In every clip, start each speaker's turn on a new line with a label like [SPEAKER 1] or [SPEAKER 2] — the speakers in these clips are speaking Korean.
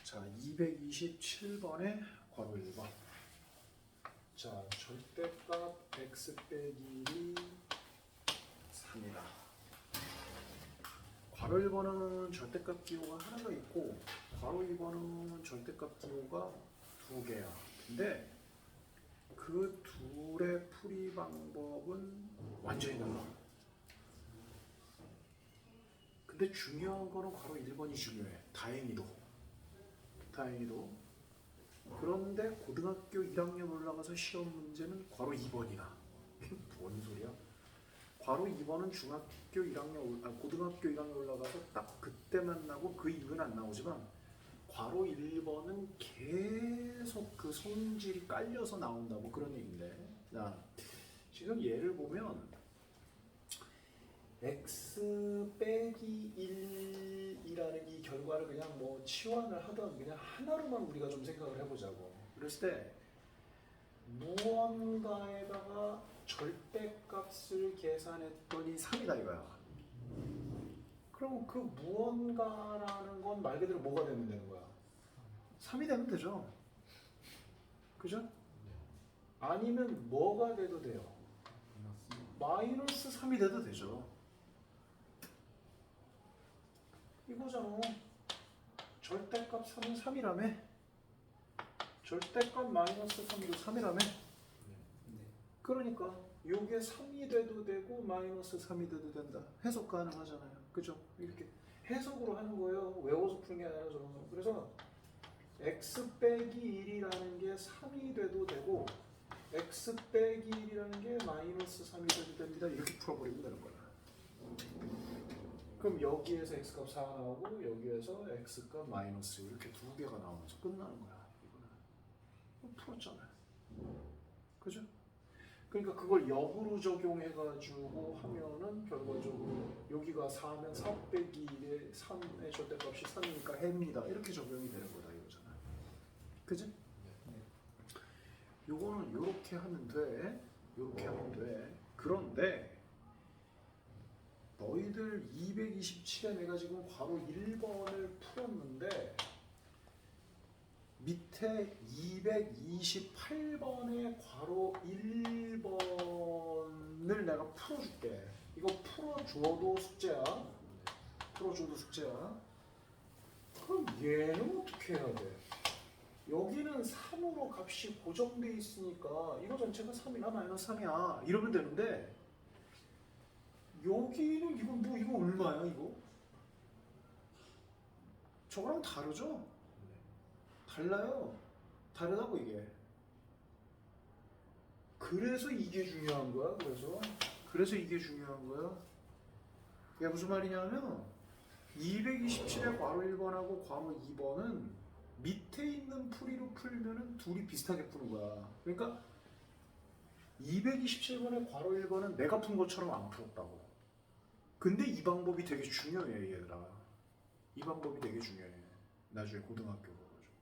[SPEAKER 1] 자, 227번에 괄호 1번. 자, 절대값 x 빼기 1이 3이다. 괄호 1번은 절대값 기호가 하나 더 있고 괄호 2번은 절대값 기호가 두 개야. 근데 그 둘의 풀이 방법은 완전히 달라. 근데 중요한 거는 괄호 1번이 중요해. 다행히도. 그런데 고등학교 1학년 올라가서 시험 문제는 괄호 2번이나. 뭔 소리야? 괄호 2번은 중학교 1학년, 고등학교 1학년 올라가서 딱 그때만 나고 그 이후는 안 나오지만 괄호 1번은 계속 그 성질이 깔려서 나온다고 그런 얘기인데. 자, 지금 예를 보면 x 빼기 1이라는 이 결과를 그냥 뭐 치환을 하던 그냥 하나로만 우리가 좀 생각을 해보자고. 그랬을 때 무언가에다가 절대값을 계산했더니 3이다 이거야. 그럼 그 무언가라는 건 말 그대로 뭐가 되면 되는 거야? 3이 되면 되죠. 그죠? 아니면 뭐가 돼도 돼요? 마이너스 3이 돼도 되죠. 이거잖아. 절대값 3은 3이라며? 절대값 마이너스 3도 3이라며? 그러니까 요게 3이 돼도 되고 마이너스 3이 돼도 된다. 해석 가능하잖아요. 그죠? 이렇게 해석으로 하는 거예요. 외워서 푸는 게 아니라 적어서. 그래서 x 빼기 1이라는 게 3이 돼도 되고 x 빼기 1이라는 게 마이너스 3이 돼도 됩니다. 이렇게 풀어버리면 되는 거야. 그럼 여기에서 x값 4 나오고 여기에서 x값 마이너스 이렇게 두 개가 나오면서 끝나는 거야. 이거는 풀었잖아요. 그죠? 그러니까 그걸 역으로 적용해가지고 하면은 결과적으로 여기가 4면 4 빼기 1에 3의 절대값이 3이니까 해입니다. 이렇게 적용이 되는 거다 이거잖아요. 그지? 네. 요거는 요렇게 하면 돼. 요렇게 하면 돼. 그런데 너희들 227에 내가 지금 괄호 1번을 풀었는데 밑에 228번의 괄호 1번을 내가 풀어줄게. 이거 풀어줘도 숙제야. 풀어줘도 숙제야. 그럼 얘는 어떻게 해야 돼? 여기는 3으로 값이 고정돼 있으니까 이거 전체가 3이나 마이너스 3이야. 이러면 되는데 여기는 이거 얼마야 이거? 저거랑 다르죠? 달라요. 다르다고 이게. 그래서 이게 중요한 거야. 그래서 이게 중요한 거야. 이게 무슨 말이냐면 227의 괄호 1번하고 괄호 2번은 밑에 있는 풀이로 풀면은 둘이 비슷하게 푸는 거야. 그러니까 227번의 괄호 1번은 내가 푼 것처럼 안 풀었다고. 근데 이 방법이 되게 중요해 얘들아. 이 방법이 되게 중요해. 나중에 고등학교 가가지고.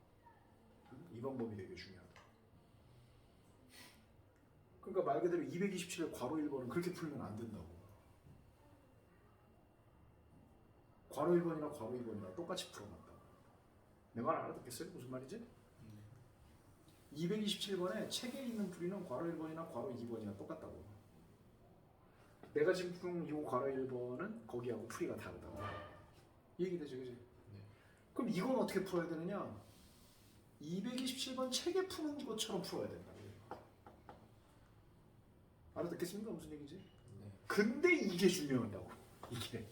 [SPEAKER 1] 이 방법이 되게 중요하다. 그러니까 말 그대로 227의 괄호 1번은 그렇게 풀면 안 된다고. 괄호 1번이나 괄호 2번이나 똑같이 풀어놨다고. 내 말 알아듣겠어요? 무슨 말이지? 227번에 책에 있는 풀이는 괄호 1번이나 괄호 2번이나 똑같다고. 내가 지금 푼 이 괄호 1번은 거기하고 풀이가 다르다고. 이 얘기 되죠, 그지? 네. 그럼 이건 어떻게 풀어야 되느냐? 227번 책에 푸는 것처럼 풀어야 된다. 알아듣겠습니까? 무슨 얘기지? 네. 근데 이게 중요하다고. 이게.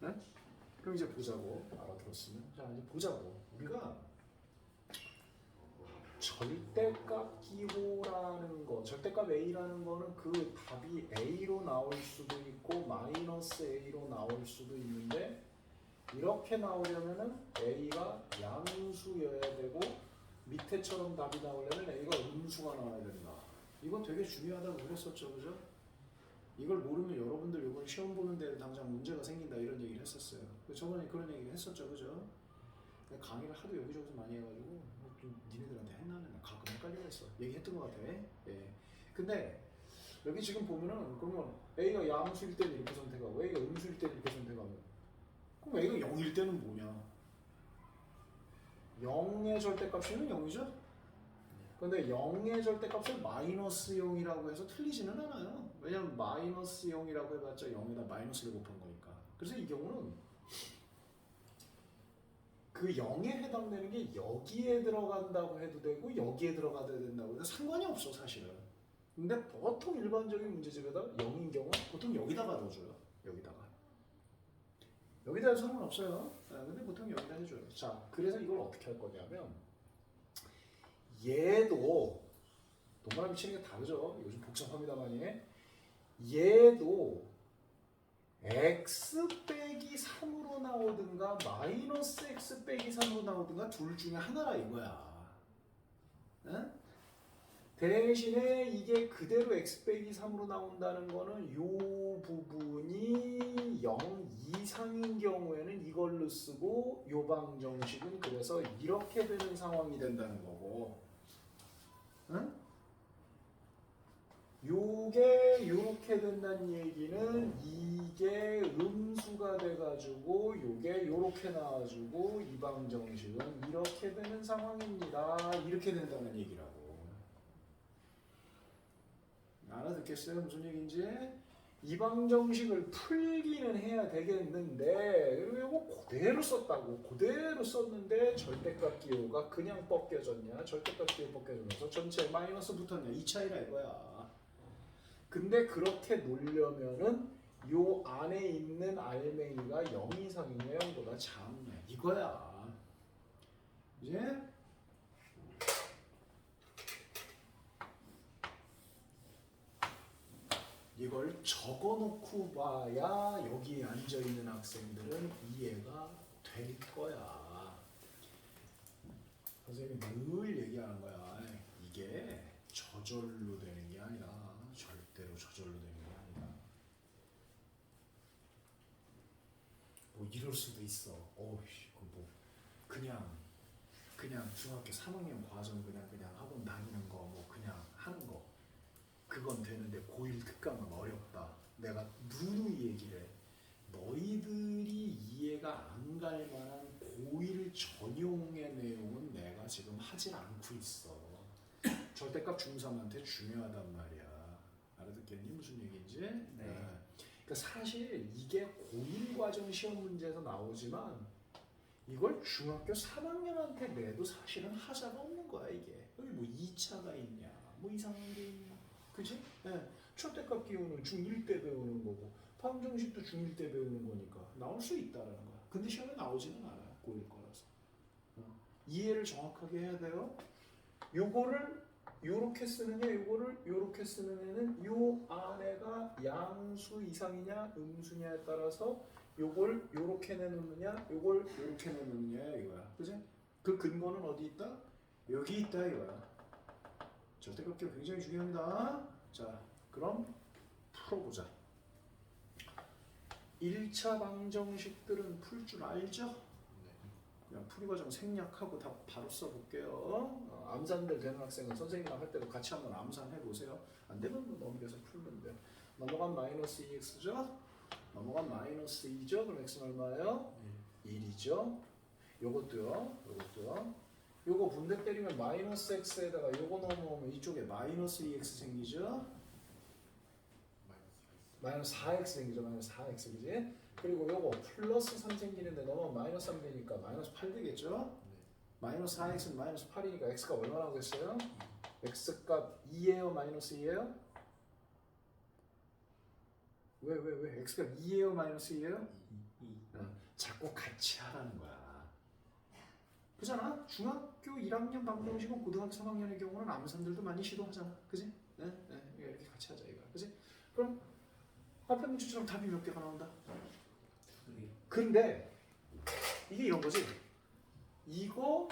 [SPEAKER 1] 네? 그럼 이제 보자고. 알아들었으면. 자, 이제 보자고. 우리가 절대값 기호라는 거, 절대값 A라는 거는 그 답이 A로 나올 수도 있고 마이너스 A로 나올 수도 있는데 이렇게 나오려면은 A가 양수여야 되고 밑에처럼 답이 나오려면 A가 음수가 나와야 된다. 이건 되게 중요하다고 그랬었죠, 그죠? 이걸 모르면 여러분들 이번 시험 보는 데 당장 문제가 생긴다 이런 얘기를 했었어요. 저번에 그런 얘기 했었죠, 그죠? 강의를 하도 여기저기서 많이 해가지고 좀 니네들한테 했나는 가끔 헷갈리고 했어. 얘기했던 것 같아. 예. 근데 여기 지금 보면은 그러면 A가 양수일 때는 이렇게 선택하고 A가 음수일 때는 이렇게 선택하면 그럼 A가 0일 때는 뭐냐? 0의 절대값이면 0이죠? 근데 0의 절대값을 마이너스 0이라고 해서 틀리지는 않아요. 왜냐면 마이너스 0이라고 해봤자 0에다 마이너스를 곱한 거니까. 그래서 이 경우는 그 0에 해당되는 게 여기에 들어간다고 해도 되고 여기에 들어가야 된다고 해도 상관이 없어 사실은. 근데 보통 일반적인 문제집에다 0인 경우 보통 여기다가 넣어줘요. 여기다 해도 상관없어요. 근데 보통 여기다 해줘요. 자, 그래서 이걸 어떻게 할 거냐면 얘도 동그라미 치는 게 다르죠. 요즘 복잡합니다만이 얘도 x 빼기 3으로 나오든가 마이너스 x 빼기 3으로 나오든가 둘 중에 하나라 이거야. 응? 대신에 이게 그대로 x 빼기 3으로 나온다는 거는 요 부분이 0 이상인 경우에는 이걸로 쓰고 요 방정식은 그래서 이렇게 되는 상황이 된다는 거고, 응? 요게 요렇게 된다는 얘기는 이게 음수가 돼가지고 요게 요렇게 나와주고 이 방정식은 이렇게 되는 상황입니다. 이렇게 된다는 얘기라고. 알아듣겠어요? 무슨 얘기인지? 이 방정식을 풀기는 해야 되겠는데 그리고 이거 그대로 썼다고. 그대로 썼는데 절대값 기호가 그냥 벗겨졌냐 절대값 기호 벗겨져서 전체에 마이너스 붙었냐 이 차이라 이거야. 근데 그렇게 놓으려면은 요 안에 있는 알맹이가 0 이상이냐 0보다 작냐 이거야. 이제 이걸 적어놓고 봐야 여기 앉아있는 학생들은 이해가 될 거야. 선생님이 늘 얘기하는 거야. 이게 저절로 되는 게 아니라 절대로 저절로 되는 게 아니라 뭐 이럴 수도 있어. 어이씨, 뭐 그냥 중학교 3학년 과정 그냥 학원 다니는 거 뭐 그냥 하는 거 그건 되는데 고1 특강은 어렵다. 내가 누누이 얘기를 해. 너희들이 이해가 안 갈 만한 고1 전용의 내용은 내가 지금 하질 않고 있어. 절대값 중3한테 중요하단 말이야. 알아듣겠니? 무슨 얘기인지? 네. 그러니까 사실 이게 고1 과정 시험 문제에서 나오지만 이걸 중학교 3학년한테 내도 사실은 하자가 없는 거야 이게. 여기 뭐 2차가 있냐 뭐 이상한 게 있냐. 그치? 네. 절대값 기호는 중1 때 배우는 거고 방정식도 중1 때 배우는 거니까 나올 수 있다라는 거야. 근데 시험에 나오지는 않아요. 고1 거라서. 이해를 정확하게 해야 돼요. 요거를 요렇게 쓰느냐 요거를 요렇게 쓰는 애는 요 안에가 양수 이상이냐 음수냐에 따라서 요걸 요렇게 내놓느냐 요걸 요렇게 내놓느냐 이거야. 그치? 그 근거는 어디 있다? 여기 있다 이거야. 절대값 기호 굉장히 중요합니다. 자, 그럼 풀어보자. 1차 방정식들은 풀 줄 알죠? 그냥 풀이 과정 생략하고 다 바로 써볼게요. 암산들 되는 학생은 선생님이랑 할 때도 같이 한번 암산해 보세요. 안 되면 넘겨서 풀면 돼. 넘어간 마이너스 2x죠? 넘어간 마이너스 2죠? 그럼 x는 얼마예요? 1이죠? 요것도요. 요거 분대 때리면 마이너스 x에다가 요거 넘어오면 이쪽에 마이너스 2x 생기죠? 마이너스 4x 생기죠? 마이너스 4x 그지? 그리고 요거 플러스 3 생기는데 넘어가면 마이너스 3 되니까 마이너스 8 되겠죠? 마이너스 4x는 마이너스 8이니까 x가 얼마나 나오겠어요? x값 2예요? 마이너스 2예요? 왜? x가 2예요? 마이너스 2예요? 자꾸 같이 하라는 거야. 그잖아? 중학교 1학년 방정식은 고등학교 3학년의 경우는 암산들도 많이 시도하잖아. 그지? 네? 이렇게 같이 하자 이거야. 그지? 그럼 앞에 문제처럼 답이 몇 개가 나온다? 근데 이게 이런 거지. 이거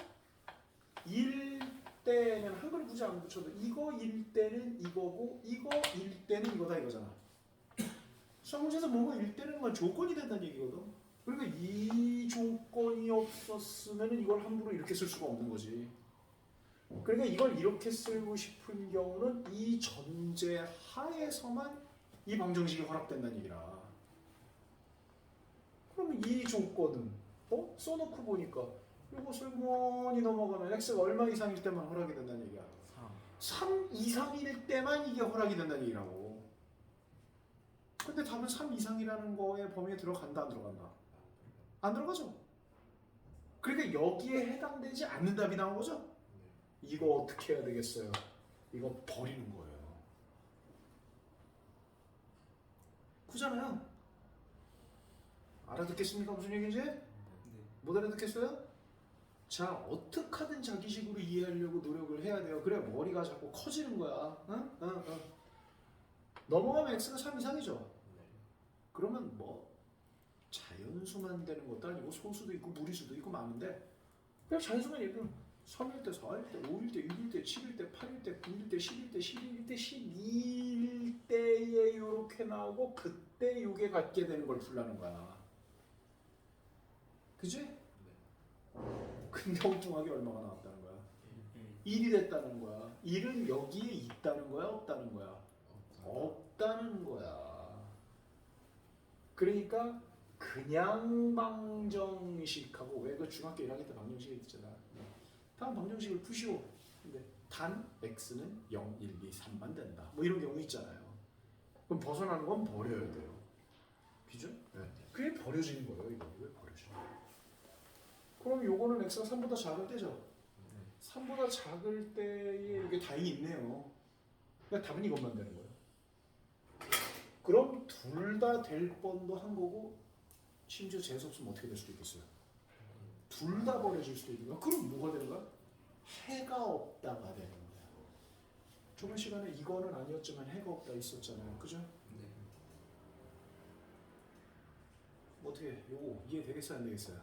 [SPEAKER 1] 1 때는 한글을 굳이 안 붙여도 이거 1 때는 이거고 이거 1 때는 이거다 이거잖아. 수학 문제에서 뭐가 1 때는 건 조건이 된다는 얘기거든. 그러니까 이 조건이 없었으면 이걸 함부로 이렇게 쓸 수가 없는 거지. 그러니까 이걸 이렇게 쓰고 싶은 경우는 이 전제 하에서만 이 방정식이 허락된다는 얘기라. 그러면 이 조건은 써놓고 보니까 그리고 설문이 넘어가면 x가 얼마 이상일 때만 허락이 된다는 얘기야. 3 이상일 때만 이게 허락이 된다는 얘기라고. 근데 답은 3 이상이라는 거의 범위에 들어간다 안 들어간다? 안 들어가죠. 그러니까 여기에 해당되지 않는 답이 나온 거죠. 이거 어떻게 해야 되겠어요? 이거 버리는 거예요. 그잖아요. 알아듣겠습니까? 무슨 얘기인지? 못 알아듣겠어요? 자, 어떻게 하든 자기식으로 이해하려고 노력을 해야 돼요. 그래 머리가 자꾸 커지는 거야. 응? 넘어가면 x가 3 이상이죠. 그러면 뭐 자연수만 되는 것도 아니고 소수도 있고 무리수도 있고 많은데 그냥 자연수만 얘기하면 3일 때, 4일 때, 5일 때, 6일 때, 7일 때, 8일 때, 9일 때, 10일 때, 11일 때, 12일 때에 이렇게 나오고 그때 요게 갖게 되는 걸 풀라는 거야. 그지? 근데 엉뚱하게 얼마가 나왔다는 거야? 1이 됐다는 거야. 1은 여기에 있다는 거야? 없다는 거야? 없다는 거야. 그러니까 그냥 방정식하고 왜 그 중학교 1학년 때 방정식이 있잖아. 다음 방정식을 푸시오. 근데 단 x는 0, 1, 2, 3만 된다. 뭐 이런 경우 있잖아요. 그럼 벗어나는 건 버려야 돼요. 그죠? 네. 그게 버려지는 거예요. 이거 왜 버려지는 거예요? 그럼 요거는 x가 3보다 작을 때죠. 3보다 작을 때에 이게 다행히 있네요. 그러니까 답은 이것만 되는 거예요. 그럼 둘 다 될 뻔도 한 거고 심지어 재수 없으면 어떻게 될 수도 있겠어요. 둘 다 버려질 수도 있는 거야. 그럼 뭐가 되는 거야? 해가 없다가 되는 거야. 저번 시간에 이거는 아니었지만 해가 없다 있었잖아요. 그죠?
[SPEAKER 2] 네.
[SPEAKER 1] 어떻게 요거 이해되겠어요? 안 되겠어요?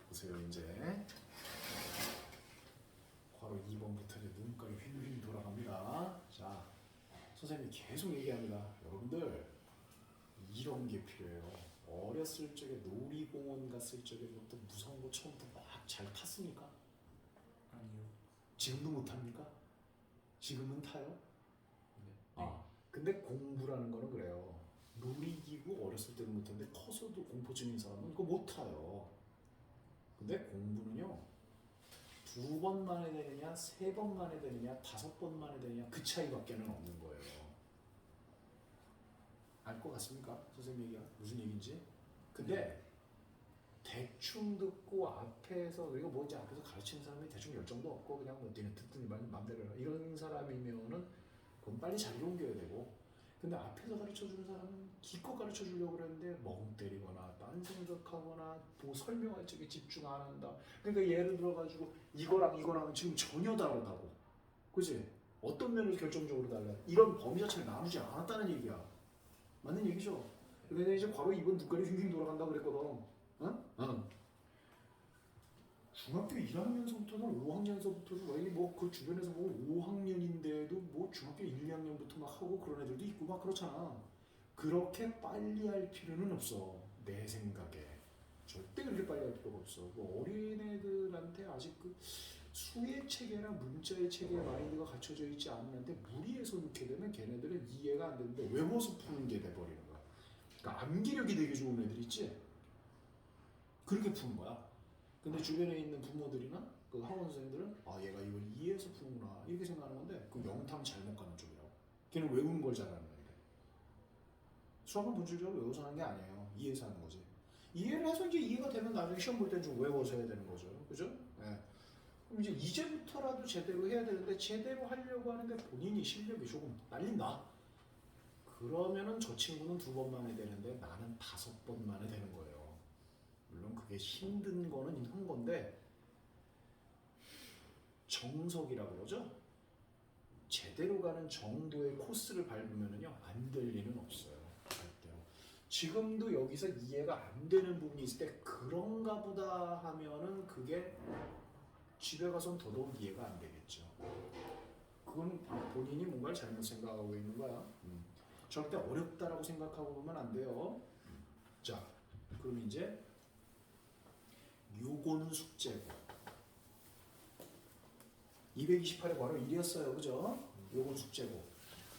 [SPEAKER 1] 보세요. 이제 바로 2번부터 이제 눈깔이 휘휘 돌아갑니다. 자, 선생님이 계속 얘기합니다. 여러분들 이런 게 필요해요. 어렸을 적에 놀이공원 갔을 적에부터 무서운 거 처음부터 막 잘 탔습니까?
[SPEAKER 2] 아니요.
[SPEAKER 1] 지금도 못 탑니까? 지금은 타요?
[SPEAKER 2] 네.
[SPEAKER 1] 아, 근데 공부라는 거는 그래요. 놀이기구 어렸을 때는 못 타는데 커서도 공포증인 사람은 그거 못 타요. 근데 공부는요. 2번 만에 되느냐, 3번 만에 되느냐, 5번 만에 되느냐 그 차이밖에는 없는 거예요. 알 것 같습니까? 선생님 얘기가 무슨 얘기인지? 근데 대충 듣고 앞에서 이거 뭔지 앞에서 가르치는 사람이 대충 열정도 없고 그냥 뭐 니네 듣더니 맘대로 해라 이런 사람이면은 그건 빨리 자리로 옮겨야 되고 근데 앞에서 가르쳐주는 사람은 기껏 가르쳐주려고 그러는데 멍 때리거나 딴 생각하거나 뭐 설명할 적에 집중 안 한다. 그러니까 예를 들어가지고 이거랑 지금 전혀 다르다고. 그치? 어떤 면에서 결정적으로 달라. 이런 범위 자체가 나누지 않았다는 얘기야. 맞는 얘기죠? 근데 이제 과거 2번 눈깔이 휘휘 돌아간다 그랬거든. 중학교 1학년서부터는 5학년서부터도 왜 뭐 그 주변에서 뭐 5학년인데도 뭐 중학교 1, 2학년부터 막 하고 그런 애들도 있고 막 그렇잖아. 그렇게 빨리 할 필요는 없어. 내 생각에. 절대 그렇게 빨리 할 필요가 없어. 뭐 어린애들한테 아직 그 수의 체계나 문자의 체계 마인드가 갖춰져 있지 않는데 무리해서 넣게 되면 걔네들은 이해가 안 되는데 외워서 푸는 게 돼버리는 거야. 그러니까 암기력이 되게 좋은 애들 있지? 그렇게 푸는 거야. 근데 주변에 있는 부모들이나 그 학원 선생님들은 아 얘가 이걸 이해해서 푸는구나 이렇게 생각하는 건데 그 영탐 잘못 가는 쪽이라고. 걔는 외우는 걸 잘하는 건데 수학은 본질적으로 외워서 하는 게 아니에요. 이해해서 하는 거지. 이해를 해서 이제 이해가 되면 나중에 시험 볼 때는 좀 외워서 해야 되는 거죠. 그죠? 네. 그럼 이제 이제부터라도 제대로 해야 되는데 제대로 하려고 하는데 본인이 실력이 조금 딸린다. 그러면은 저 친구는 2번 만에 되는데 나는 5번 만에 되는 거예요. 물론 그게 힘든 거는 한 건데 정석이라고 그러죠. 제대로 가는 정도의 코스를 밟으면은요 안 될 리는 없어요. 지금도 여기서 이해가 안 되는 부분이 있을 때 그런가 보다 하면은 그게 집에 가서는 더더욱 이해가 안 되겠죠. 그건 본인이 뭔가를 잘못 생각하고 있는 거야. 절대 어렵다라고 생각하고 보면 안 돼요. 자, 그럼 이제 요거는 숙제고 228의 괄호 1이었어요. 그죠? 요건 숙제고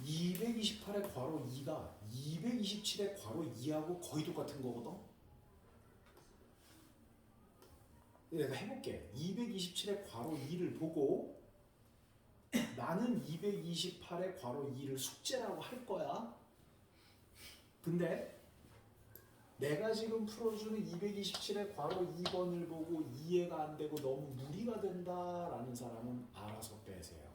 [SPEAKER 1] 228의 괄호 2가 227의 괄호 2하고 거의 똑같은 거거든. 내가 해볼게. 227의 괄호 2를 보고 나는 228의 괄호 2를 숙제라고 할 거야. 근데 내가 지금 풀어주는 227의 괄호 2번을 보고 이해가 안 되고 너무 무리가 된다라는 사람은 알아서 빼세요.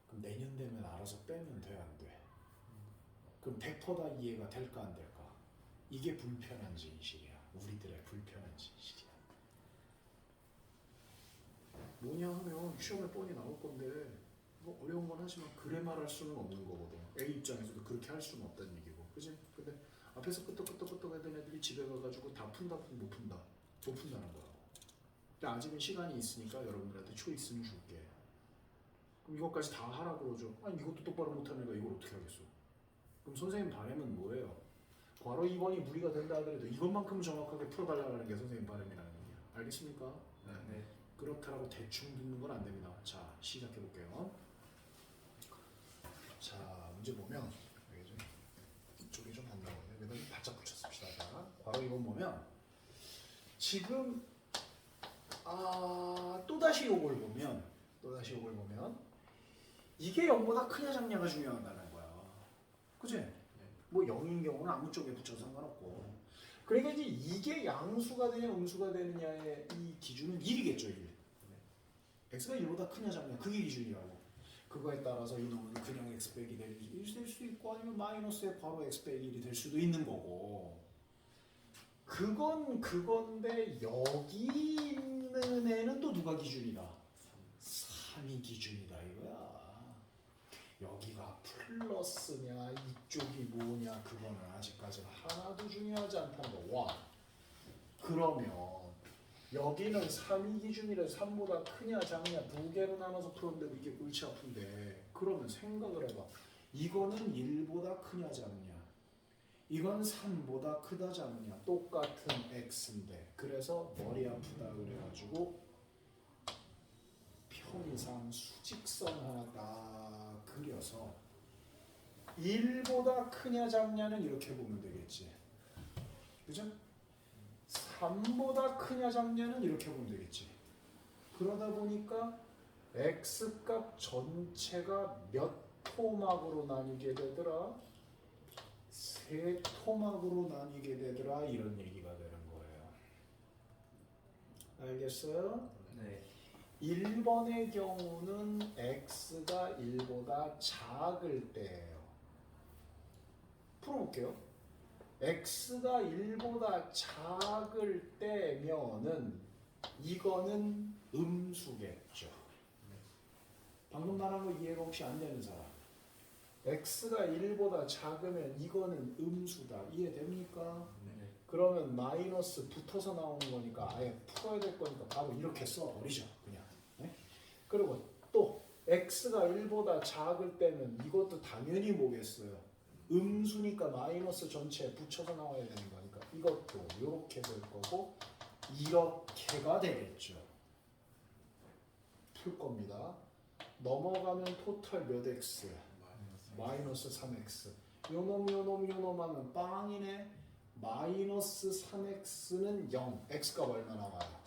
[SPEAKER 1] 그럼 내년 되면 알아서 빼면 돼, 안 돼? 그럼 100% 다 이해가 될까 안 될까? 이게 불편한 진실이야. 우리들의 불편한 진실이야. 뭐냐 하면 시험에 뻔히 나올 건데 뭐 어려운 건 하지만 그래 말할 수는 없는 거거든. A 입장에서도 그렇게 할 수는 없다는 얘기고, 그지? 근데 앞에서 끄떡끄떡끄떡 하던 애들이 집에 가가지고 다 푼다 못 푼다 못 푼다는 거라고. 근데 아직은 시간이 있으니까 여러분들한테 초이스는 줄게. 그럼 이것까지 다 하라 그러죠. 아니 이것도 똑바로 못하는 애가 이걸 어떻게 하겠어? 그럼 선생님 바람은 뭐예요? 괄호 2번이 무리가 된다 하더라도 이것만큼 정확하게 풀어달라는 게 선생님 바람이라는 얘기야. 알겠습니까?
[SPEAKER 2] 네.
[SPEAKER 1] 그렇다라고 대충 듣는 건 안 됩니다. 자, 시작해 볼게요. 자, 문제 보면 이쪽이 좀 안 나오네. 그래도 바짝 붙였습시다. 자, 괄호 2번 보면 지금 또다시 요걸 보면 이게 0보다 크냐 작냐가 중요하다는 거야. 그치? 뭐 0인 경우는 아무 쪽에 붙여도 상관없고. 그러니까 이제 이게 양수가 되냐 음수가 되느냐의 이 기준은 1이겠죠. 1. x가 1보다 크냐 작냐 그게 기준이라고. 그거에 따라서 이놈은 그냥 x 빼기 될 수도 있고 아니면 마이너스에 바로 x 빼기 1이 될 수도 있는 거고. 그건 그건데 여기 있는 애는 또 누가 기준이다? 3이 기준이다 이거야. 여기가 플러스냐 이쪽이 뭐냐 그거는 아직까지는 하나도 중요하지 않다는 거. 와. 그러면 여기는 3이 기준이라 3보다 크냐 작냐 두 개로 나눠서 풀었는데도 이게 골치 아픈데, 그러면 생각을 해봐. 이거는 1보다 크냐 작냐, 이건 3보다 크다 작냐, 똑같은 x인데 그래서 머리 아프다 그래가지고 편의상 수직선 하나 딱 그려서 1보다 크냐 작냐는 이렇게 보면 되겠지. 그죠? 3보다 크냐 작냐는 이렇게 보면 되겠지. 그러다 보니까 x값 전체가 몇 토막으로 나뉘게 되더라? 3토막으로 나뉘게 되더라 이런 얘기가 되는 거예요. 알겠어요?
[SPEAKER 2] 네.
[SPEAKER 1] 1번의 경우는 x가 1보다 작을 때예요. 풀어볼게요. x가 1보다 작을 때면은 이거는 음수겠죠. 방금 말한 거 이해가 혹시 안 되는 사람? x가 1보다 작으면 이거는 음수다. 이해됩니까?
[SPEAKER 2] 네.
[SPEAKER 1] 그러면 마이너스 붙어서 나오는 거니까 아예 풀어야 될 거니까 바로 이렇게 써버리죠. 그냥. 네? 그리고 또 x가 1보다 작을 때는 이것도 당연히 뭐겠어요? 음수니까 마이너스 전체에 붙여서 나와야 되는 거니까 이것도 이렇게 될 거고 이렇게가 되겠죠. 풀 겁니다. 넘어가면 토탈 몇 x? 마이너스 3x. 요놈 하면 빵이네. 마이너스 3x는 0. x값 얼마 나와요?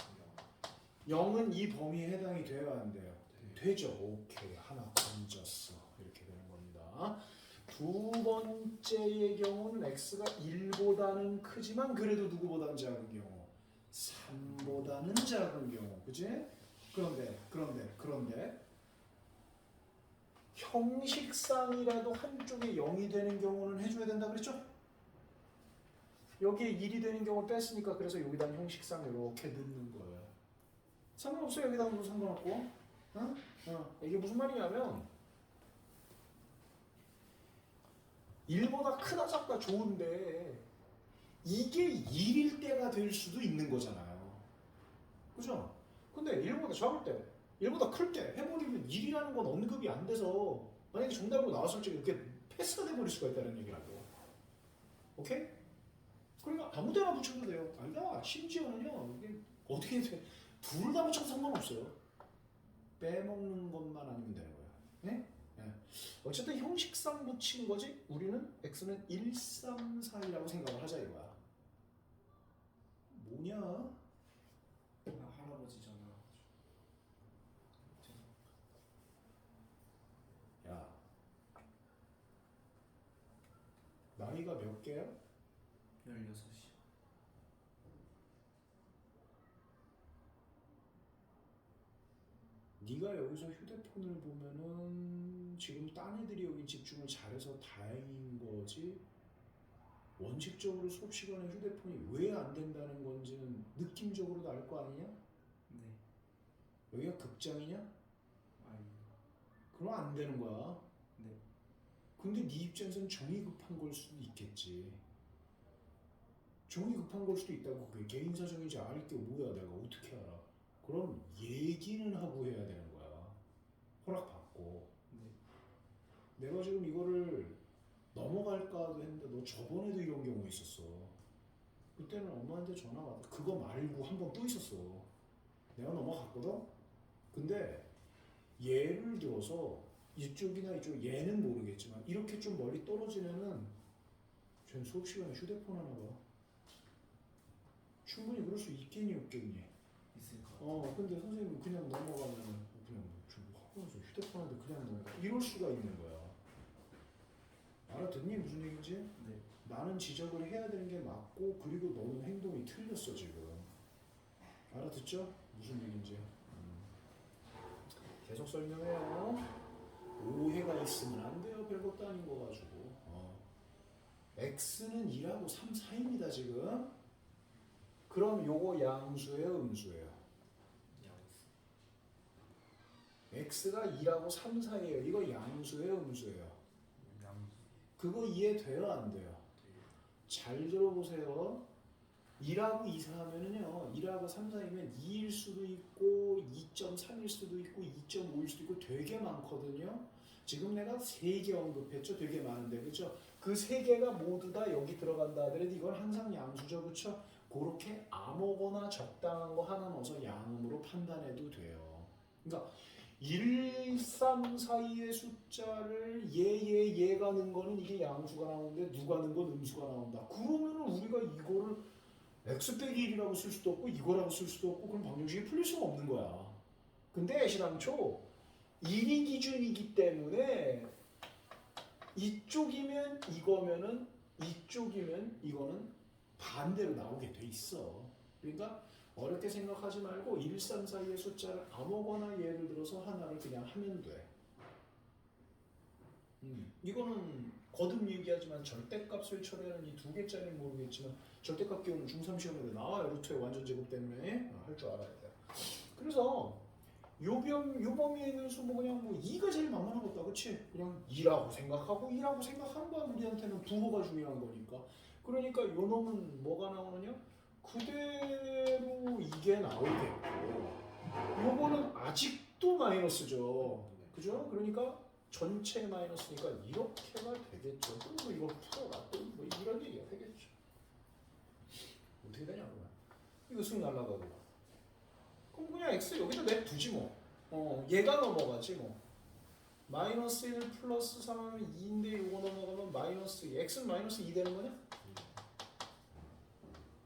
[SPEAKER 1] 0은 이 범위에 해당이 돼야 안 돼요? 되죠. 오케이. 하나 건졌어. 이렇게 되는 겁니다. 두 번째의 경우는 x가 1보다는 크지만 그래도 누구보다는 작은 경우 3보다는 작은 경우. 그치? 그런데 형식상이라도 한쪽에 0이 되는 경우는 해줘야 된다 그랬죠? 여기에 1이 되는 경우 뺐으니까 그래서 여기다 형식상 이렇게 넣는 거예요. 상관없어요. 여기다 넣어도 상관없고. 이게 무슨 말이냐면 1보다 크다 작다 좋은데 이게 1일 때가 될 수도 있는 거잖아요. 그죠? 근데 1보다 작을 때, 1보다 클 때 해버리면 1이라는 건 언급이 안 돼서 만약에 정답으로 나왔을 때 이렇게 패스가 돼버릴 수가 있다는 얘기라고. 오케이? 그러니까 아무 데나 붙여도 돼요. 아니다. 심지어는요. 이게 어떻게 돼? 둘 다 붙여도 상관없어요. 빼먹는 것만 아니면 되는 거예요. 네? 네. 어쨌든 형식상 붙인 거지 우리는 x는 1, 3, 4이라고 생각을 하자 이거야. 몇 개예요?
[SPEAKER 2] 16시.
[SPEAKER 1] 네가 여기서 휴대폰을 보면은 지금 딴 애들이 여기 집중을 잘해서 다행인 거지 원칙적으로 수업 시간에 휴대폰이 왜 안 된다는 건지는 느낌적으로도 알 거 아니냐?
[SPEAKER 2] 네.
[SPEAKER 1] 여기가 극장이냐?
[SPEAKER 2] 아니.
[SPEAKER 1] 그럼 안 되는 거야.
[SPEAKER 2] 네.
[SPEAKER 1] 근데 네 입장에서는 정이 급한 걸 수도 있겠지. 정이 급한 걸 수도 있다고. 그게 개인 사정인지 알 게 뭐야 내가 어떻게 알아. 그럼 얘기는 하고 해야 되는 거야. 허락받고.
[SPEAKER 2] 네.
[SPEAKER 1] 내가 지금 이거를 넘어갈까 했는데 너 저번에도 이런 경우 있었어. 그때는 엄마한테 전화 왔다. 그거 말고 한 번 또 있었어. 내가 넘어갔거든? 근데 예를 들어서 이쪽이나 이쪽 얘는 모르겠지만 이렇게 좀 멀리 떨어진 애는 쟤는 수업 시간에 휴대폰 하나 봐. 충분히 그럴 수 있겠니 없겠니?
[SPEAKER 2] 있을 것 같아요.
[SPEAKER 1] 근데 선생님은 그냥 넘어가면은 그냥 좀 하면서 휴대폰 하는데 그냥 넘어가. 이럴 수가 있는 거야. 알아듣니 무슨 얘기인지?
[SPEAKER 2] 네.
[SPEAKER 1] 나는 지적을 해야 되는 게 맞고 그리고 너는 행동이 틀렸어 지금. 알아듣죠? 무슨 얘기인지. 계속 설명해요. 오해가 있으면 안 돼요. 별것도 아닌 거 가지고. x는 2하고 3 사이입니다 지금. 그럼 요거 양수예요 음수예요?
[SPEAKER 2] 양수.
[SPEAKER 1] x가 2하고 3 사이예요. 이거 양수예요 음수예요?
[SPEAKER 2] 양수.
[SPEAKER 1] 그거 이해돼요 안 돼요?
[SPEAKER 2] 네.
[SPEAKER 1] 잘 들어보세요. 1하고 2 사하면은요 1하고 3 사이면 2일 수도 있고 2.3일 수도 있고 2.5일 수도 있고 되게 많거든요. 지금 내가 3개 언급했죠. 되게 많은데 그렇죠? 그 3개가 모두 다 여기 들어간다 하더라도 이건 항상 양수죠. 그렇죠? 그렇게 아무거나 적당한 거 하나 넣어서 양음으로 판단해도 돼요. 그러니까 1, 3 사이의 숫자를 얘가 넣은 거는 이게 양수가 나오는데 누가 넣은 건 음수가 나온다. 그러면은 우리가 이거를 x 빼기 1이라고 쓸 수도 없고 이거라고 쓸 수도 없고 그럼 방정식이 풀릴 수가 없는 거야. 근데 애시당초 1이 기준이기 때문에 이쪽이면 이거면은 이쪽이면 이거는 반대로 나오게 돼 있어. 그러니까 어렵게 생각하지 말고 1, 3 사이의 숫자를 아무거나 예를 들어서 하나를 그냥 하면 돼. 이거는 거듭 얘기하지만 절대값을 처리하는 이 두 개짜리는 모르겠지만 절대값 기호는 중3 시험에도 나와요. 루트의 완전 제곱 때문에 할 줄 알아야 돼요. 그래서 요 범위에 있는 수 뭐 그냥 뭐 2가 제일 만만한 것다. 그치? 그냥 2라고 생각하고 2라고 생각하는 거야. 우리한테는 부호가 중요한 거니까. 그러니까 요 놈은 뭐가 나오느냐? 그대로 이게 나오겠고 요거는 아직도 마이너스죠. 그죠? 그러니까 전체 마이너스니까 이렇게가 되겠죠. 그럼 뭐 이거 풀어놨더니 뭐 이런 얘기가 되겠죠. 어떻게 되냐고. 이거 쓱 날라가고. 그럼 그냥 x 여기다 내두지 뭐. 얘가 넘어가지 뭐. 마이너스 1 플러스 3 하면 2인데 이거 넘어가면 마이너스 2. x는 마이너스 2 되는 거냐?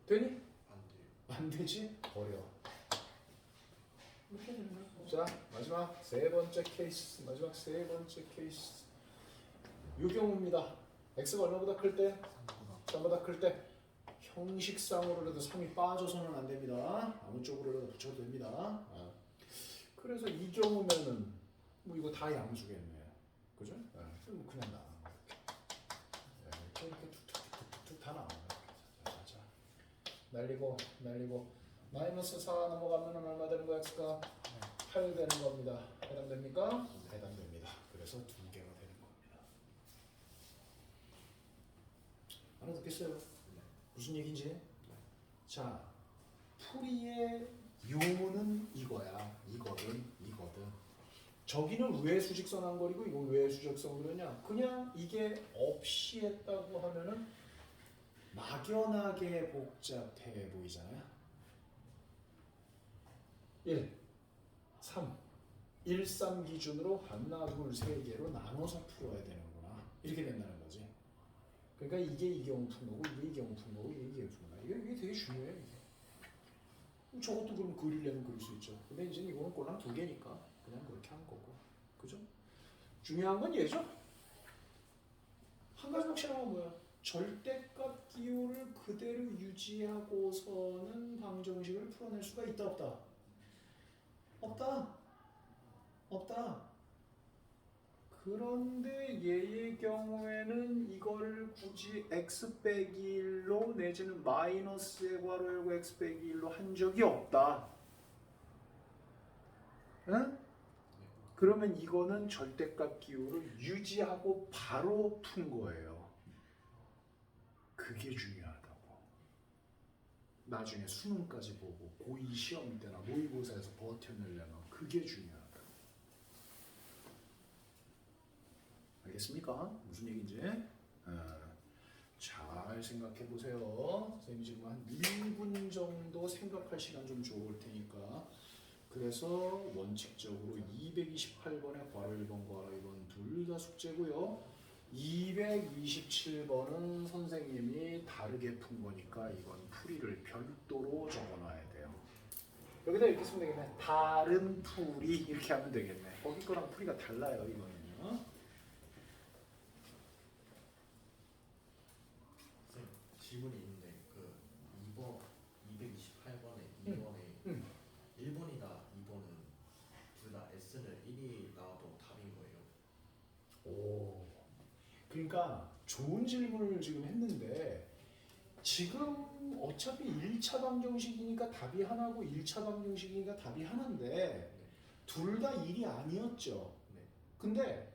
[SPEAKER 1] 되니?
[SPEAKER 2] 안 돼요.
[SPEAKER 1] 안 되지? 버려. 이렇게 되는 거야. 자, 마지막 세 번째 케이스. 마지막 세 번째 케이스. 요 경우입니다. x가 얼마보다 클 때? 3보다 클 때. 형식상으로라도 3이 빠져서는 안 됩니다. 아무 쪽으로라도 붙여도 됩니다. 그래서 이 경우면은 뭐 이거 다 양수겠네. 그죠? 뭐 그냥 나가는 거야. 이렇게 툭툭툭툭툭 다 나오는 거야. 자. 날리고 마이너스 4 넘어가면 얼마 되는 거야? x가 8 되는 겁니다. 해당됩니까? 해당됩니다. 그래서 두 개가 되는 겁니다. 알아듣겠어요? 무슨 얘기인지? 자, 풀이의 요는 이거야. 이거든. 저기는 왜 수직선 한거리고 이건 왜 수직선 그러냐? 그냥 이게 없이 했다고 하면은 막연하게 복잡해 보이잖아요. 1, 3, 1, 3 기준으로 하나, 둘, 세 개로 나눠서 풀어야 되는구나. 이렇게 된다는 거지. 그러니까 이게 이 경우 푼 거고 이게 이 경우 푼 거고 이게 이 경우 푼 거야. 이게 되게 중요해. 이게. 저것도 그럼 그리려면 그릴 수 있죠. 근데 이제 이거는 꼴랑 두 개니까 그냥 그렇게 한 거고. 그죠? 중요한 건 얘죠. 한 가지 확실한 건 뭐야? 절대값 기호를 그대로 유지하고서는 방정식을 풀어낼 수가 있다 없다? 없다. 없다. 그런데 얘의 경우에는 이걸 굳이 x 빼기 1로 내지는 마이너스의 괄호 열고 x 빼기 1로 한 적이 없다. 응? 그러면 이거는 절대값 기호를 유지하고 바로 푼 거예요. 그게 중요하다고. 나중에 수능까지 보고 고2 시험 때나 모의고사에서 버텨내려면 그게 중요하다. 알겠습니까? 무슨 얘기인지? 잘 생각해 보세요. 선생님이 지금 한 1분 정도 생각할 시간 좀 줘볼 테니까. 그래서 원칙적으로 228번에 괄호 1번, 괄호 2번 둘 다 숙제고요. 227번은 선생님이 다르게 푼 거니까 이건 풀이를 별도로 적어놔야 돼요. 여기다 이렇게 쓰면 되겠네. 다른 풀이 이렇게 하면 되겠네. 거기 거랑 풀이가 달라요, 이거는요.
[SPEAKER 2] 선생님 질문이 있는데 그 2번 228번에 2번에 1번이나 2번은 둘 다 S는 1이 나와도 답인 거예요.
[SPEAKER 1] 오. 그러니까 좋은 질문을 지금 했는데 지금 어차피 1차 방정식이니까 답이 하나고 1차 방정식이니까 답이 하나인데
[SPEAKER 2] 네.
[SPEAKER 1] 둘 다 1이 아니었죠.
[SPEAKER 2] 네.
[SPEAKER 1] 근데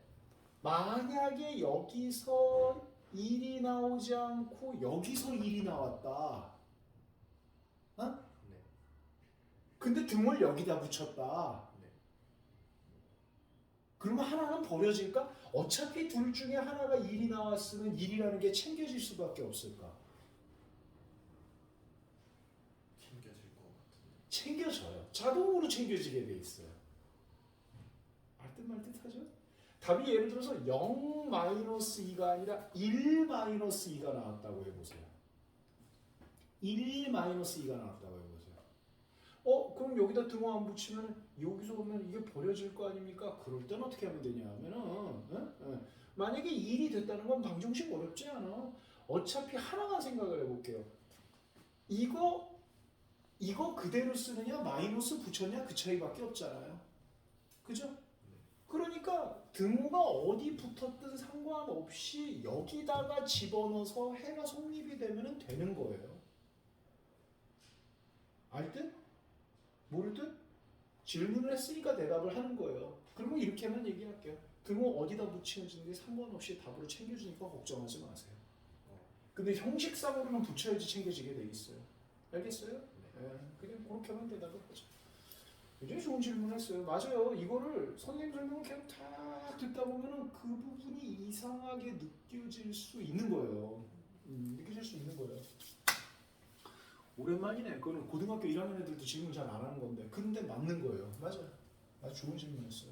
[SPEAKER 1] 만약에 여기서 1이 나오지 않고 여기서 1이 나왔다. 어?
[SPEAKER 2] 네.
[SPEAKER 1] 근데 등을 여기다 붙였다.
[SPEAKER 2] 네.
[SPEAKER 1] 그러면 하나는 버려질까? 어차피 둘 중에 하나가 1이 나왔으면 1이라는 게 챙겨질 수밖에 없을까?
[SPEAKER 2] 챙겨질 것 같은데.
[SPEAKER 1] 챙겨져요. 자동으로 챙겨지게 돼 있어요. 알듯 말듯 하죠? 답이 예를 들어서 0-2가 아니라 1-2가 나왔다고 해보세요. 1-2가 나왔다고 해보세요. 그럼 여기다 등호 안 붙이면 여기서 보면 이게 버려질 거 아닙니까? 그럴 땐 어떻게 하면 되냐 하면은 만약에 1이 됐다는 건 방정식 어렵지 않아. 어차피 하나만 생각을 해볼게요. 이거 그대로 쓰느냐 마이너스 붙였냐 그 차이밖에 없잖아요. 그죠? 그러니까 등호가 어디 붙었든 상관없이 여기다가 집어넣어서 해가 성립이 되면 되는 거예요. 알 듯? 모를 듯? 질문을 했으니까 대답을 하는 거예요. 그러면 이렇게만 얘기할게요. 등호 어디다 붙이는지 상관없이 답으로 챙겨주니까 걱정하지 마세요. 근데 형식상으로는 붙여야지 챙겨지게 돼 있어요. 알겠어요? 네. 그냥 그렇게만 대답을 하죠. 굉장히 좋은 질문을 했어요. 맞아요. 이거를 선생님 설명을 계속 다 듣다 보면은 그 부분이 이상하게 느껴질 수 있는 거예요. 느껴질 수 있는 거예요. 오랜만이네. 그거는 고등학교 1학년 애들도 질문 잘 안 하는 건데. 근데 맞는 거예요. 맞아요. 아주 좋은 질문이었어요.